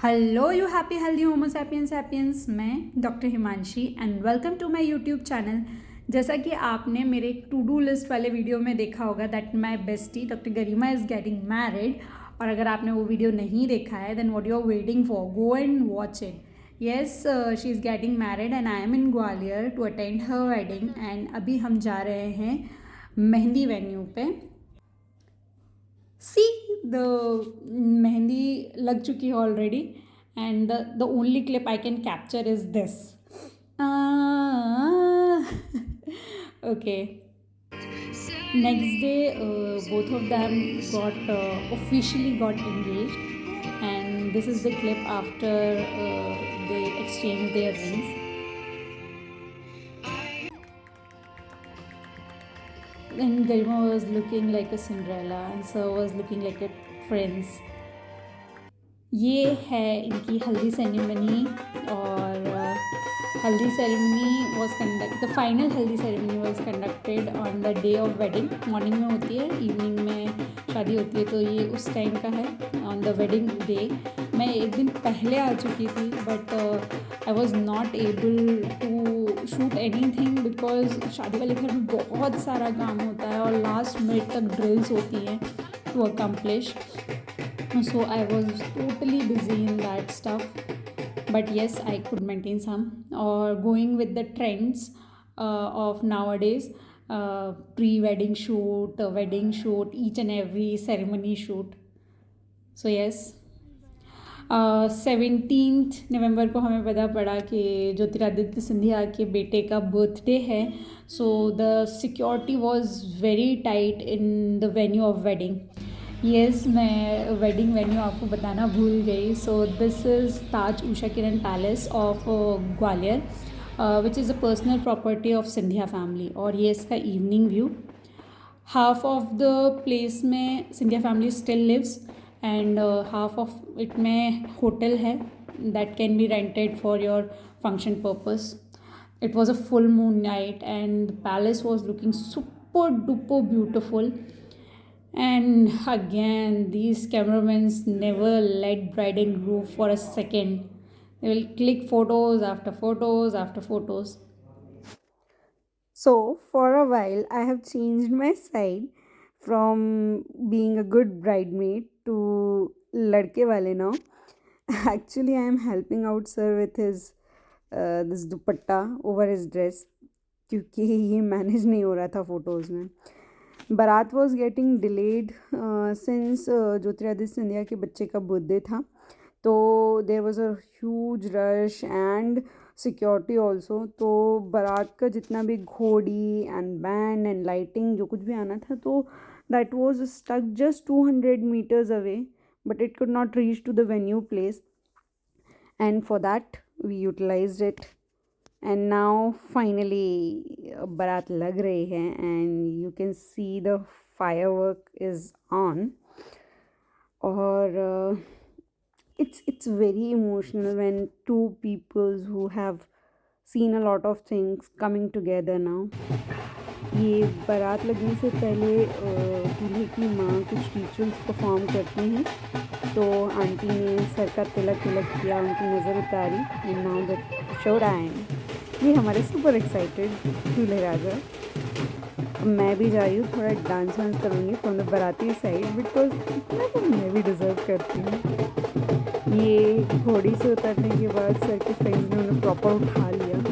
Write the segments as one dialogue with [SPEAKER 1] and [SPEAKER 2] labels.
[SPEAKER 1] Hello you happy healthy homo sapiens मैं doctor Himanshi and welcome to my YouTube channel. जैसा कि आपने मेरे एक टू डू लिस्ट वाले वीडियो में देखा होगा that my bestie doctor Garima is getting married. और अगर आपने वो वीडियो नहीं देखा है then what you are waiting for, go and watch it. Yes, she is getting married and I am in Gwalior to attend her wedding. And अभी हम जा रहे हैं मेहंदी वेन्यू पे। सी द मेहंदी लग चुकी है already and the only clip I can capture is this. Okay, next day both of them got officially got engaged, and this is the clip after they exchanged their rings. And Garima was looking like a Cinderella and Sir was looking like a prince. ये है इनकी हल्दी ceremony. और haldi ceremony was conduct the final haldi ceremony was conducted on the day of wedding. Morning में होती है, evening में शादी होती है, तो ये उस टाइम का है ऑन द वेडिंग डे। मैं एक दिन पहले आ चुकी थी but I was not able to shoot anything because शादी वाले घर में बहुत सारा काम होता है और लास्ट मिनट तक ड्रिल्स होती हैं to accomplish. So I was totally busy in that stuff, but yes, I could maintain some or going with the trends of nowadays. Pre-wedding shoot, wedding shoot, each and every ceremony shoot. So yes, 17th नवंबर को हमें पता पड़ा कि ज्योतिरादित्य सिंधिया के बेटे का birthday है. So the security was very tight in the venue of wedding. Yes, मैं वेडिंग वेन्यू आपको बताना भूल गई. So this is Taj Usha Kiran palace of Gwalior which is a personal property of Scindia family. और ये इसका evening view. Half of the place में Scindia family still lives and half of it में होटल है that can be rented for your function purpose. It was a full moon night and the palace was looking super duper beautiful. And again, these cameramen never let bride and groom for a second. They will click photos after photos after photos. So for a while I have changed my side from being a good bridesmaid to ladke wale now. Actually I am helping out sir with his this dupatta over his dress क्योंकि ये manage नहीं हो रहा था photos में. बारात was getting delayed since Jyotiraditya Scindia के बच्चे का बर्थडे था, तो there was a huge rush and security also. तो बारात का जितना भी घोड़ी एंड बैंड एंड लाइटिंग जो कुछ भी आना था, तो that was stuck just 200 meters away, but it could not reach to the venue place. And for that we utilized it, and now finally barat lag rahi hai and you can see the firework is on. Or it's very emotional when two peoples who have seen a lot of things coming together now. ये बारात लगने से पहले दूल्हे की माँ कुछ rituals perform करते हैं. तो आंटी ने सर का तिलक किया, उनकी नज़र उतारी and now the show time. ये हमारे सुपर एक्साइटेड दूल्हे राजा. अब मैं भी जा रही हूँ, थोड़ा डांस वांस करूँगी फ्रॉम द बाराती साइड बिकॉज इतना तो मैं भी डिज़र्व करती हूँ. ये घोड़ी से उतरने के बाद सर के फ्रेंड्स ने उन्हें प्रॉपर उठा लिया.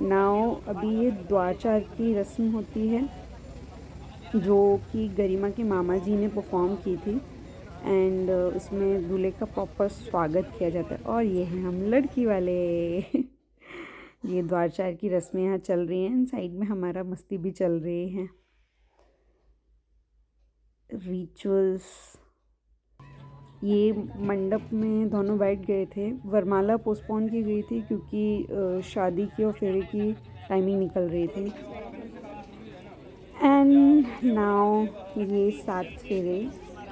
[SPEAKER 1] नाउ अभी ये द्वाचार की रस्म होती है जो कि गरिमा के मामा जी ने परफॉर्म की थी एंड उसमें दूल्हे का प्रॉपर स्वागत किया जाता है. और ये हैं हम लड़की वाले. ये द्वाचार की रस्में यहाँ चल रही हैं, साइड में हमारा मस्ती भी चल रही है. रिचुअल्स, ये मंडप में दोनों बैठ गए थे. वरमाला पोस्टपोन की गई थी क्योंकि शादी की और फेरे की टाइमिंग निकल रही थी. एंड नाउ ये 7 फेरे,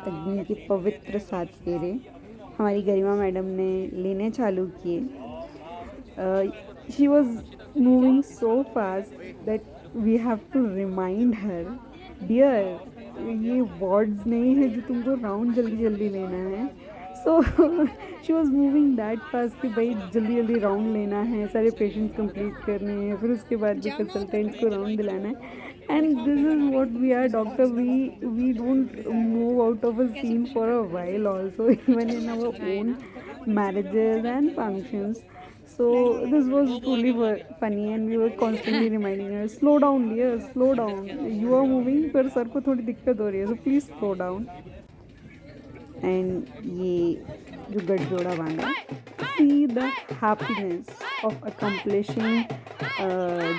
[SPEAKER 1] अग्नि के पवित्र 7 फेरे हमारी गरिमा मैडम ने लेने चालू किए. She was moving so fast that we have to remind her, dear ये वर्ड्स नहीं है जो तुमको राउंड जल्दी जल्दी लेना है.
[SPEAKER 2] So she was moving that fast कि भाई जल्दी जल्दी राउंड लेना है, सारे पेशेंट्स कंप्लीट करने हैं, फिर उसके बाद भी कंसल्टेंट्स को राउंड दिलाना है. And this is what we are, doctor. We don't move out of a scene for a while also, even in our own marriages and functions. So this was truly funny, and we were constantly reminding her, slow down dear, slow down, you are moving पर sir को थोड़ी दिक्कत हो रही है, so please slow down. And ये जो गठजोड़ा बांधा, see the happiness of accomplishing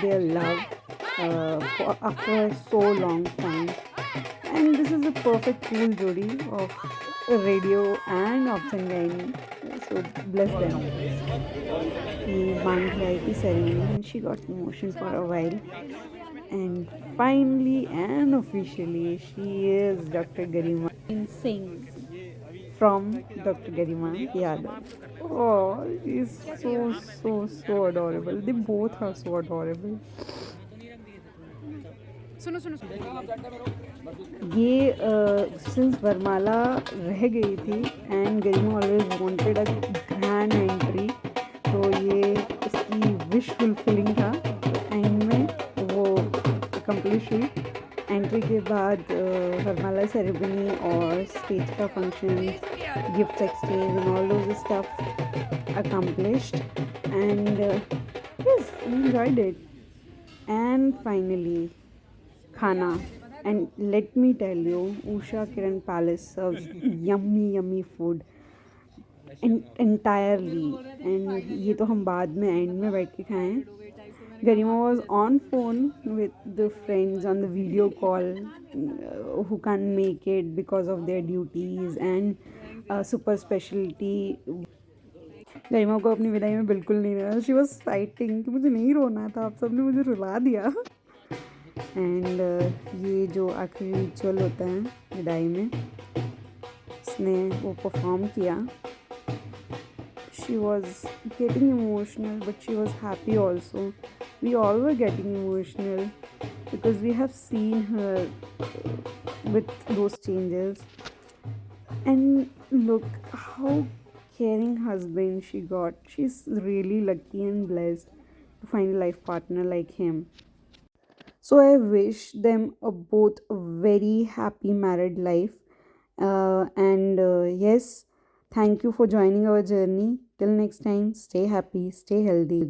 [SPEAKER 2] their love after so long time. And this is a perfect cool jodi of radio and of Sangaini. So bless them. ये बांध की ceremony, she got emotion for a while. And finally and officially, she is Dr. Garima Singh from Dr. Garima Yadav. Oh, he's so adorable. They both are so adorable. ये since वरमाला रह गई थी and Garima always wanted a grand entry, तो ये उसकी wish fulfilling था. And में वो अकम्प्लिश हुई. एंट्री के बाद वरमाला सेरेमनी और स्टेज का function, gift exchange and all those stuff accomplished. And yes, we enjoyed it. And finally, khana. And let me tell you, Usha Kiran Palace serves yummy food entirely. And ये तो हम बाद में and में बैठ के खाए. Garima was on phone with the friends on the video call who can't make it because of their duties and super specialty. गरिमा को अपनी विदाई में बिल्कुल नहीं रहा. शी वॉज फाइटिंग कि मुझे नहीं रोना था, आप सबने मुझे रुला दिया. एंड ये जो आखिरी रिचुअल होता है विदाई में, उसने वो परफॉर्म किया. She was getting emotional but she was happy also. We all were getting emotional because we have seen her with those changes. And look how caring husband she got. She's really lucky and blessed to find a life partner like him. So I wish them both a very happy married life. And yes, thank you for joining our journey. Till next time, stay happy, stay healthy.